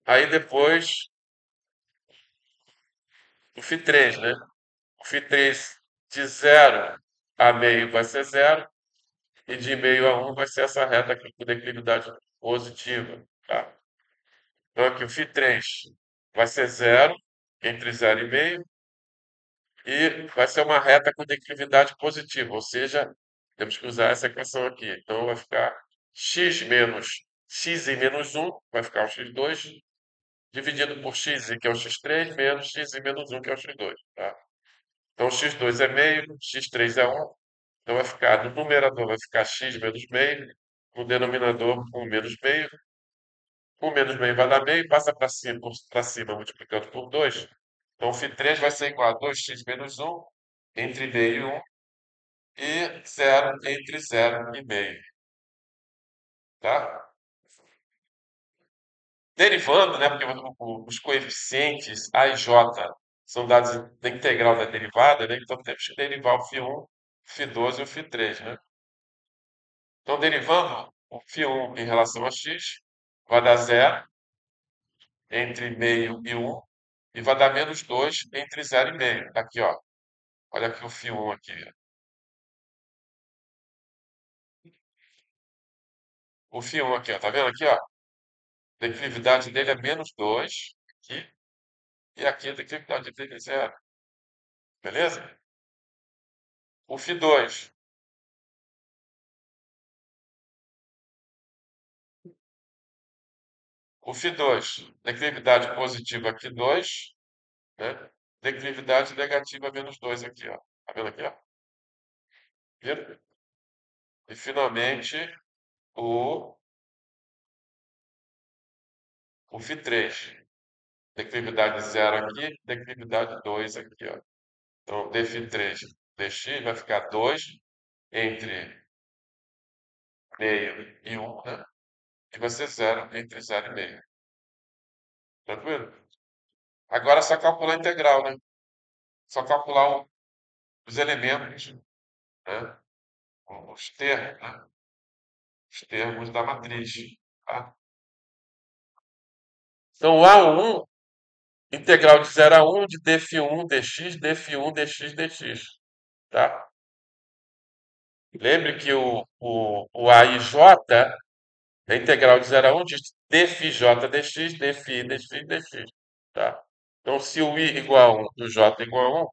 Aí depois, o φ3, né? O φ3 de 0 a meio vai ser zero, e de meio a 1 vai ser essa reta aqui com declividade positiva. Tá? Então aqui o φ3 vai ser zero, entre zero e meio, e vai ser uma reta com declividade positiva, ou seja, temos que usar essa equação aqui. Então vai ficar x menos x e menos 1, vai ficar o x2, dividido por x, que é o x3, menos x e menos 1, que é o x2. Tá? Então x2 é meio, x3 é 1, então vai ficar, no numerador vai ficar x menos meio, no denominador 1 menos meio. 1 menos meio vai dar meio, passa para cima multiplicando por 2. Então, φ3 vai ser igual a 2x menos 1 entre meio e 1 e zero entre zero e meio. Tá? Derivando, né, porque os coeficientes A e J são dados da integral da derivada, né, então temos que derivar o φ1, φ2 e o φ3. Né? Então, derivando o φ1 em relação a x, vai dar zero entre meio e 1, e vai dar menos 2 entre zero e meio. Aqui, ó. Olha aqui o φ1 aqui. O φ1 aqui, ó. Tá vendo aqui, ó? A declividade dele é menos 2 aqui, e aqui a declividade dele é zero. Beleza? O φ2. O φ2, declividade positiva aqui 2, né? Declividade negativa menos 2 aqui, ó. Tá vendo aqui, ó? Viram? E finalmente o, o φ3. Declividade zero aqui, declividade 2 aqui, ó. Então, dφ3 dx vai ficar 2 entre meio e 1, né? E vai ser zero entre zero e meio. Tranquilo? Agora é só calcular a integral, né? Só calcular os elementos, né? Os termos, né? os termos da matriz. Tá? Então, o A1, integral de 0 a 1 de dφ1 dx, dφ1 dx dx. Tá? Lembre que o A e J é integral de 0 a 1 de dφj dx, dφi dx dx. Tá? Então, se o I igual a 1 e o J igual a 1,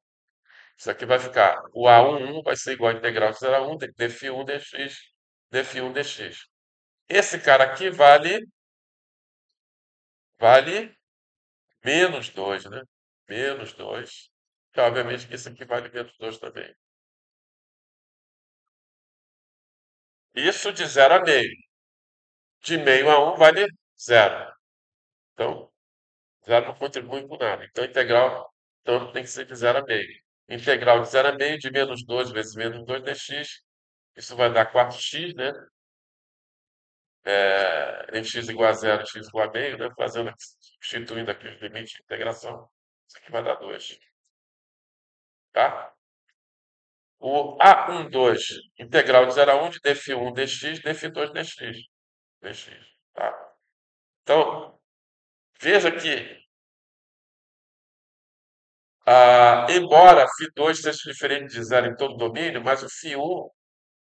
isso aqui vai ficar. O A11 vai ser igual a integral de 0 a 1 de dφ1 dx, dφ1 dx. Esse cara aqui vale menos 2, né? Menos 2. Então, obviamente que esse aqui vale menos 2 também. Isso de 0 a meio. De meio a 1 vale 0. Então, 0 não contribui com nada. Então, integral então, tem que ser de 0 a meio. Integral de 0 a meio de menos 2 vezes menos 2 dx. Isso vai dar 4x, né? Em x igual a 0, x igual a meio, né? Substituindo aqui os limites de integração. Isso aqui vai dar 2. Tá? O A12, integral de 0 a 1 de dφ1 dx, dφ2 dx. Tá? Então, veja que, embora φ2 seja diferente de zero em todo domínio, mas o φ1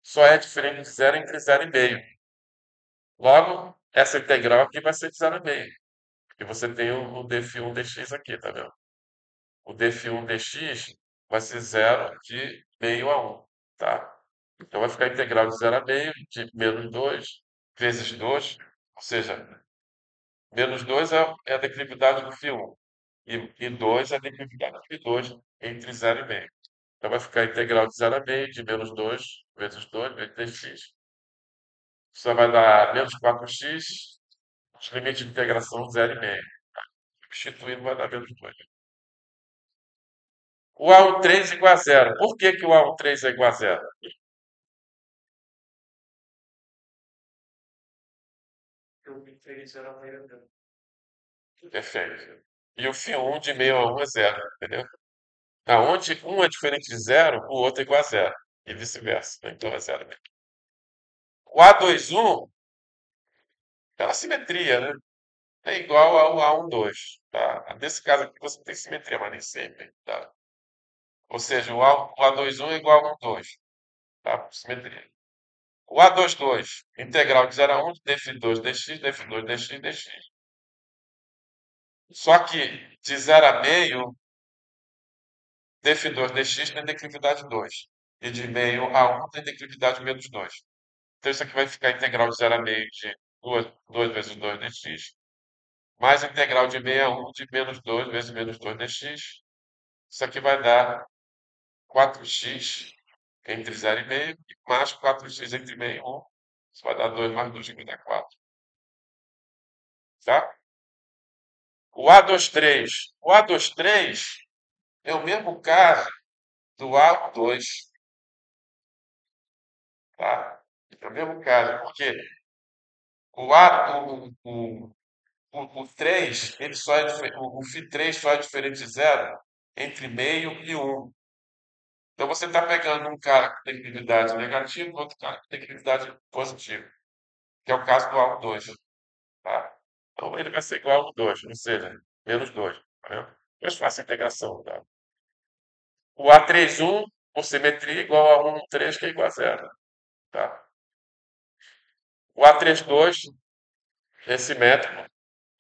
só é diferente de zero entre 0 e meio. Logo, essa integral aqui vai ser de 0 a meio. E você tem o dφ1 dx aqui, tá vendo? O dφ1 dx vai ser 0 de meio a 1, tá? Então vai ficar a integral de 0 a meio de menos 2 vezes 2, ou seja, menos 2 é a declividade do φ1 e 2 é a declividade do φ2 entre 0 e meio. Então vai ficar a integral de 0 a meio de menos 2 vezes 2 vezes dx. Isso vai dar menos 4x, os limites de integração 0 e meio. Substituindo vai dar menos 2. O A13 igual a zero. Por que, que o A13 é igual a zero? Perfeito. E o φ1 de meio a 1 é zero, entendeu? Aonde um é diferente de zero, o outro é igual a zero. E vice-versa. Então é zero mesmo. O A21 é uma simetria, né? É igual ao A12. Tá? Nesse caso aqui você tem simetria, mas nem sempre. Tá? Ou seja, o A21 é igual ao A12. Tá? Simetria. O A22, integral de 0 a 1 de dφ2 dx, dφ2 dx, dx. Só que de 0 a meio, dφ2 dx tem declividade 2. E de meio a 1 tem declividade menos 2. Então isso aqui vai ficar integral de 0 a meio de 2 vezes 2 dx, mais a integral de meio a 1 de menos 2 vezes menos 2 dx. Isso aqui vai dar 4x entre 0 e meio, e mais 4x entre meio e 1. Isso vai dar 2 mais 2 que vai dar 4. Tá? O A23 é o mesmo caso do A2. Tá? É o mesmo caso, porque o, A, o 3, ele só é, o φ3 só é diferente de zero entre meio e 1. Então você está pegando um cara com declividade negativa, outro cara com declividade positiva, que é o caso do A2. Tá? Então ele vai ser igual ao 2, ou seja, menos 2. Tá vendo? Mais fácil a integração. Tá? O A31, por simetria, igual a 1,3, que é igual a zero. Tá? O A32 é simétrico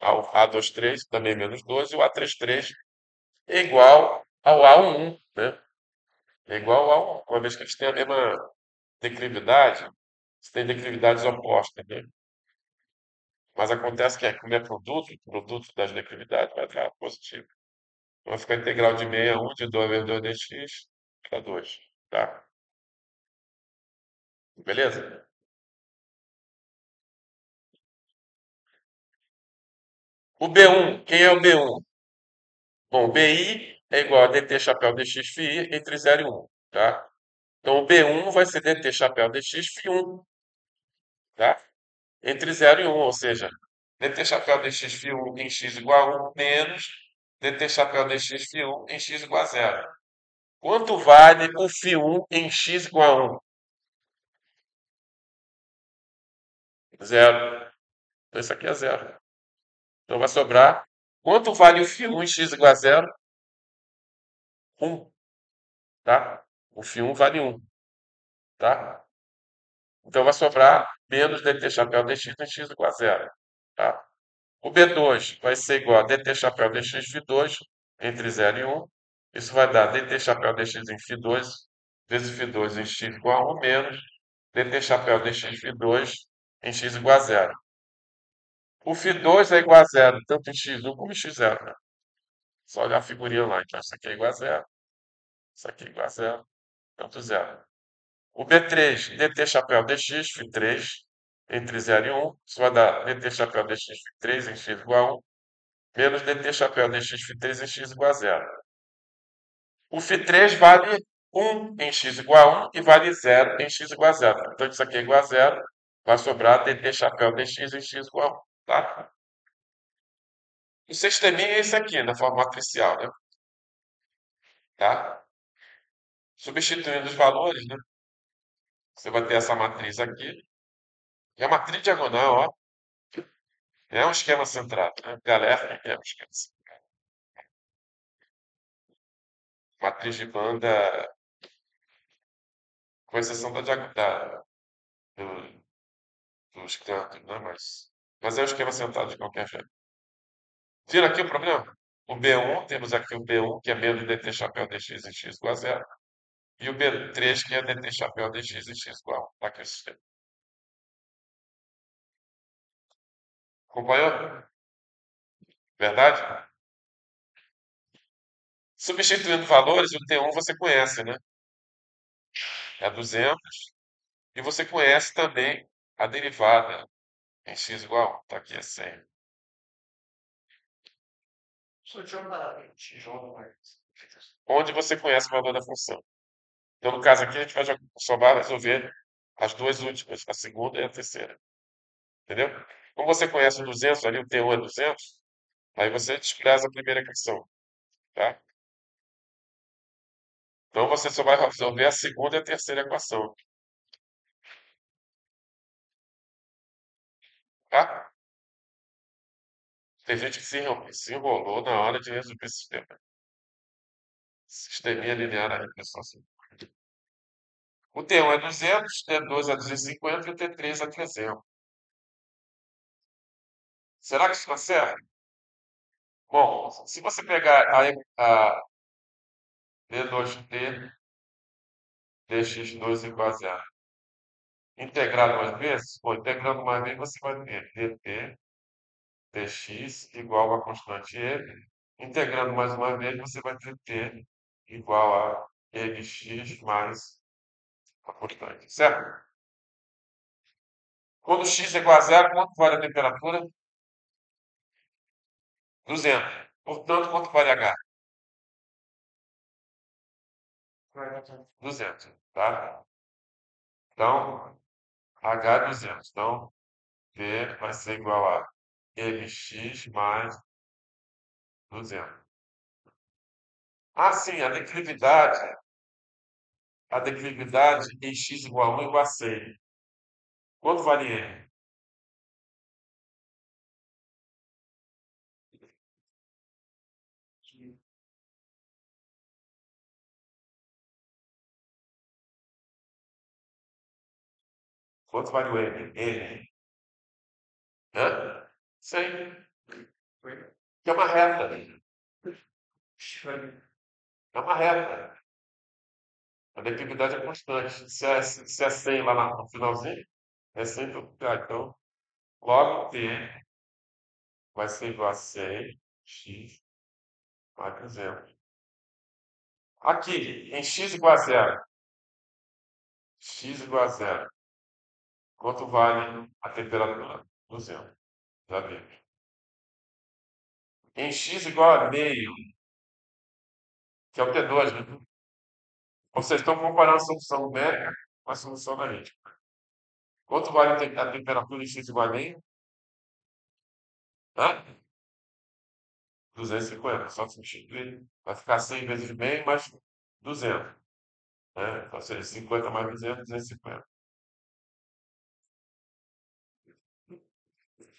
ao A23, também menos 2, e o A33 é igual ao A11, né? É igual ao A1, uma vez que eles têm a mesma declividade, eles têm declividades opostas, né? Mas acontece que, como é produto das declividades vai dar positivo. Então vai ficar a integral de meio a 1 de 2 vezes 2 dx para 2, tá? Beleza? O B1, quem é o B1? Bom, BI é igual a dt chapéu dx φi entre 0 e 1, tá? Então o B1 vai ser dt chapéu dx φ1, tá? Entre 0 e 1, ou seja, dt chapéu dx φ1 em x igual a 1 menos dt chapéu dx φ1 em x igual a 0. Quanto vale o φ1 em x igual a 1? Zero. Então isso aqui é zero. Então vai sobrar. Quanto vale o φ1 em x igual a zero? 1, tá? O φ1 vale 1, tá? Então vai sobrar menos dt chapéu dx em x igual a zero, tá? O B2 vai ser igual a dt chapéu dx φ2 entre 0 e 1. Isso vai dar dt chapéu dx em φ2 vezes φ2 em x igual a 1 menos dt chapéu dx φ2 em x igual a zero. O φ2 é igual a zero, tanto em x1 como em x0, né? Só olhar a figurinha lá. Então, isso aqui é igual a zero. Isso aqui é igual a zero. Tanto zero. O B3, dt chapéu dx φ3 entre 0 e 1. Isso vai dar dt chapéu dx φ3 em x igual a 1 menos dt chapéu dx φ3 em x igual a zero. O φ3 vale 1 em x igual a 1 e vale 0 em x igual a zero. Então, isso aqui é igual a zero. Vai sobrar dt chapéu dx em x igual a 1. Tá? O sisteminha é esse aqui, na forma matricial, né? Tá? Substituindo os valores, né? Você vai ter essa matriz aqui. É uma tridiagonal, ó. É um esquema centrado, né? Galera, é um esquema centrado. Matriz de banda, com exceção dos cantos, né? Mas é um esquema centrado de qualquer jeito. Tira aqui o problema? O B1, temos aqui o B1, que é menos dt chapéu dx em x igual a zero. E o B3, que é dt chapéu dx em x igual a 1. Tá aqui o sistema. Acompanhou? Verdade? Substituindo valores, o T1 você conhece, né? É 200. E você conhece também a derivada em x igual a 1. Tá aqui, é 100. Onde você conhece o valor da função. Então, no caso aqui, a gente vai só vai resolver as duas últimas, a segunda e a terceira. Entendeu? Como você conhece o 200, ali o T1 é 200, aí você despreza a primeira equação. Tá? Então, você só vai resolver a segunda e a terceira equação. Tá? Tem gente que se enrolou na hora de resolver esse sistema. Sisteminha linear na regressão. O T1 é 200, o T2 é 250 e o T3 é 300. Será que isso está certo? Bom, se você pegar a D2T dx2 igual a zero, integrar duas vezes, bom, integrando uma vez você vai ter dt dx igual a constante e. Integrando mais uma vez, você vai ter t igual a mx mais a constante, certo? Quando x é igual a zero, quanto vale a temperatura? 200. Portanto, quanto vale H? 200, tá? Então, H é 200. Então, V vai ser igual a mx mais 200. Ah, sim, a declividade em x igual a 1 igual a 100. Quanto vale n? Quanto vale o n? N. Hã? 100. Que é uma reta. É uma reta. A declividade é constante. Se é 100 lá no finalzinho, é 100 para lugar. Então, logo t vai ser igual a 100 x mais 200. Aqui, em x igual a zero. X igual a zero. Quanto vale a temperatura? 200. Já vimos. Em x igual a meio, que é o T2, né? Vocês estão comparando a solução numérica com a solução analítica. Quanto vale a temperatura em x igual a meio? Hã? 250. Só substituir. Vai ficar 100 vezes meio mais 200. Né? Ou seja, 50 mais 200, 250.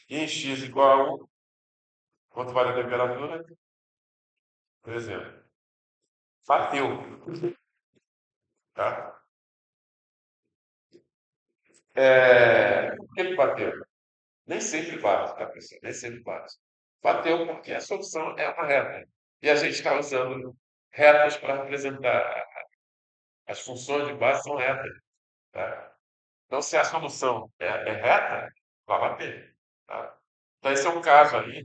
E em x igual a 1, quanto vale a temperatura? Por exemplo, bateu, tá? Por que que bateu? Nem sempre bate, tá, pessoal? Nem sempre bate. Bateu porque a solução é uma reta. E a gente está usando retas para representar. As funções de base são retas, tá? Então, se a solução é reta, vai bater, tá? Então, esse é um caso aí.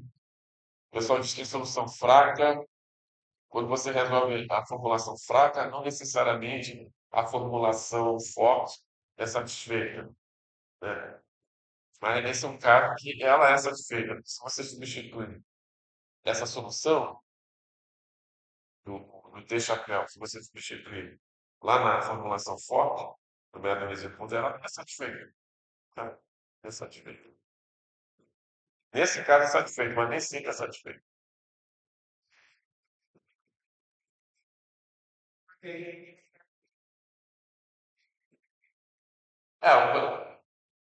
O pessoal diz que solução fraca, quando você resolve a formulação fraca, não necessariamente a formulação forte é satisfeita, né? Mas esse é um caso que ela é satisfeita. Se você substitui essa solução do T-chapéu, se você substituir lá na formulação forte, do método resíduo ela é satisfeita, tá? É satisfeita. Nesse caso é satisfeito, mas nem sempre é satisfeito. É,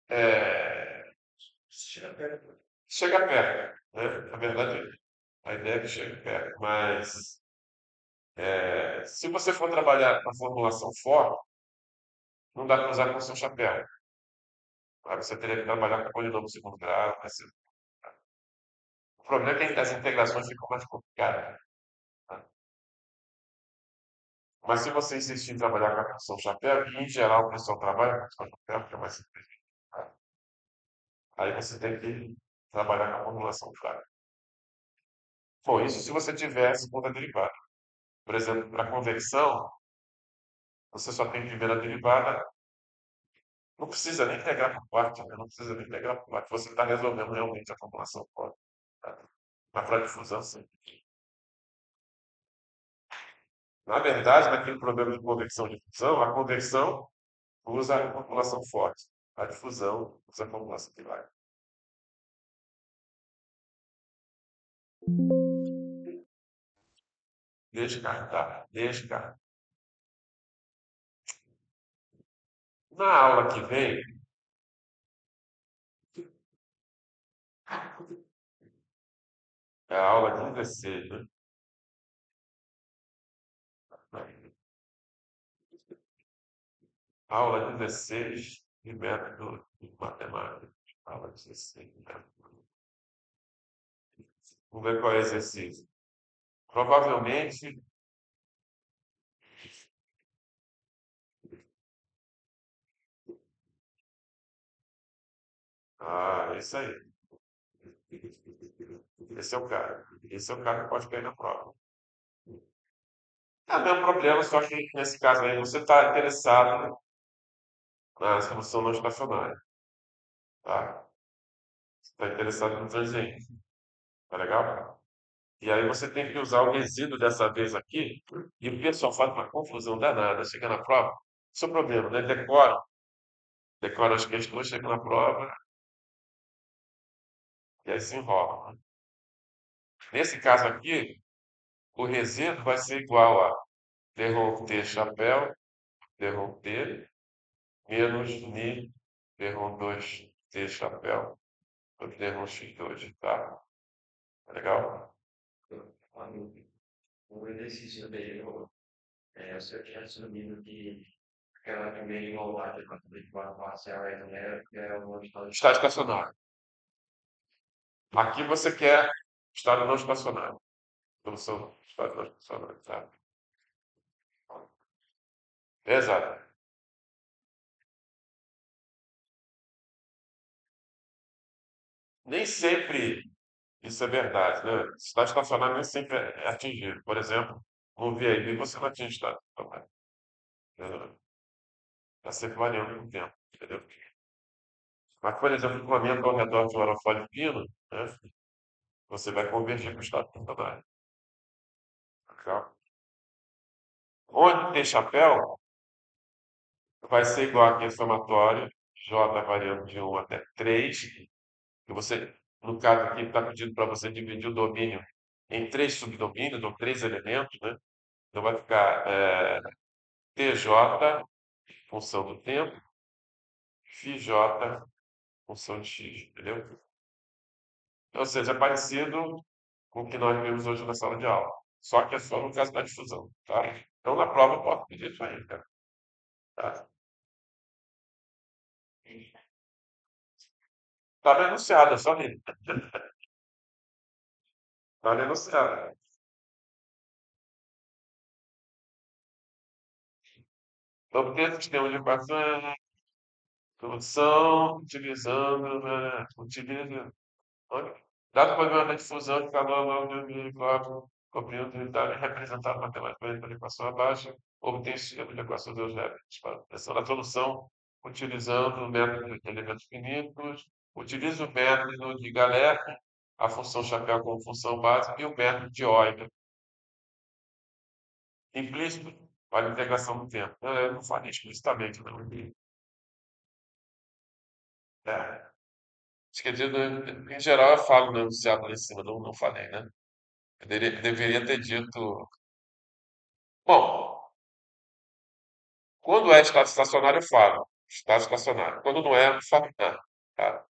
é, chega perto, né? Na verdade, a ideia é que chegue perto, mas se você for trabalhar com a formulação forte, não dá para usar com o seu chapéu. Aí você teria que trabalhar com polinômio de segundo grau. O problema é que as integrações ficam mais complicadas, tá? Mas se você insistir em trabalhar com a função chapéu, e em geral o pessoal trabalha com a função chapéu, porque é mais simples, tá? Aí você tem que trabalhar com a formulação fraca. Bom, isso se você tiver a segunda derivada. Por exemplo, para convecção, você só tem primeira derivada, não precisa nem integrar por parte, né? Não precisa nem integrar por parte. Você está resolvendo realmente a formulação fora, tá? Mas para difusão, sim. Na verdade, naquele problema de convecção e difusão, a convecção usa a formulação forte. A difusão usa a formulação que vai. Descartar, descartar. Na aula que vem, é a aula 16, né? Aula 16 de método de matemática. Aula 16 de método. Vamos ver qual é o exercício. Provavelmente, isso aí. Esse é o cara. Esse é o cara que pode cair na prova. É o mesmo problema, só que nesse caso aí você está interessado na solução não estacionária, tá? Você está interessado no transiente, tá legal? E aí você tem que usar o resíduo dessa vez aqui, e o pessoal faz uma confusão danada, chega na prova, esse é o problema, né? Decora as questões, chega na prova, e aí se enrola, né? Nesse caso aqui, o resíduo vai ser igual a derroter chapéu, derroter, menos ni, derrom 2t chapéu, derrom x2, tá? Tá legal? O exercício anterior, o senhor tinha assumido que aquela primeira igualdade de uma parcial é o estado estacionário. Aqui você quer estado não estacionário. Solução do estado não estacionário, tá? Exato. Nem sempre isso é verdade, né? Estado estacionário nem sempre é atingido. Por exemplo, no VIB você não atinge estado estacionário. Está sempre variando com o tempo, entendeu? Mas, por exemplo, o momento ao redor de um aerofólio fino, né? Você vai convergir para o estado estacionário. Legal? Onde tem chapéu, vai ser igual aqui somatório, J variando de 1 até 3, que você, no caso aqui, está pedindo para você dividir o domínio em três subdomínios, ou três elementos, né? Então vai ficar TJ, função do tempo, FJ, função de x, entendeu? Ou seja, é parecido com o que nós vemos hoje na sala de aula. Só que é só no caso da difusão, tá? Então, na prova, eu posso pedir isso aí, cara. Tá? Tá denunciado, é só ler. Tá denunciado. Obter sistema de equação, solução, utilizando, utiliza. Olha, dado o problema da difusão de calor de 2004, cobrindo unidade representada matematicamente pela equação abaixo, obtém o sistema de equações algébricas para a pressão da solução, utilizando o método de elementos finitos, utiliza o método de Galerkin, a função chapéu como função básica, e o método de Euler, implícito para a integração do tempo. Eu não falei explicitamente, não. É. Quer dizer, em geral, eu falo no enunciado lá em cima, não falei, né? Deveria ter dito. Bom, quando é estado estacionário, eu falo. Estado estacionário. Quando não é, eu não falo nada. Tá?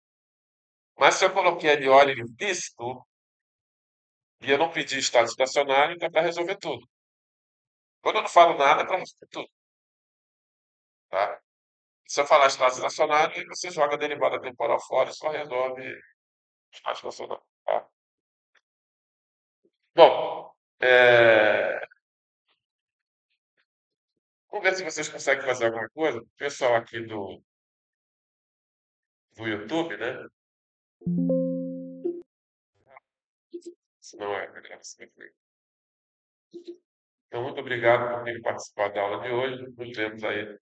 Mas se eu coloquei ali óleo implícito e eu não pedi estado estacionário, então é para resolver tudo. Quando eu não falo nada, é para resolver tudo. Tá? Se eu falar estado estacionário, aí você joga a derivada temporal fora e só resolve estado estacionário. Tá? Bom, vamos ver se vocês conseguem fazer alguma coisa. O pessoal aqui do YouTube, né? Se não é, melhor você ver. Então, muito obrigado por ter participado da aula de hoje. Nos vemos aí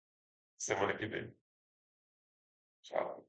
semana que vem. Tchau.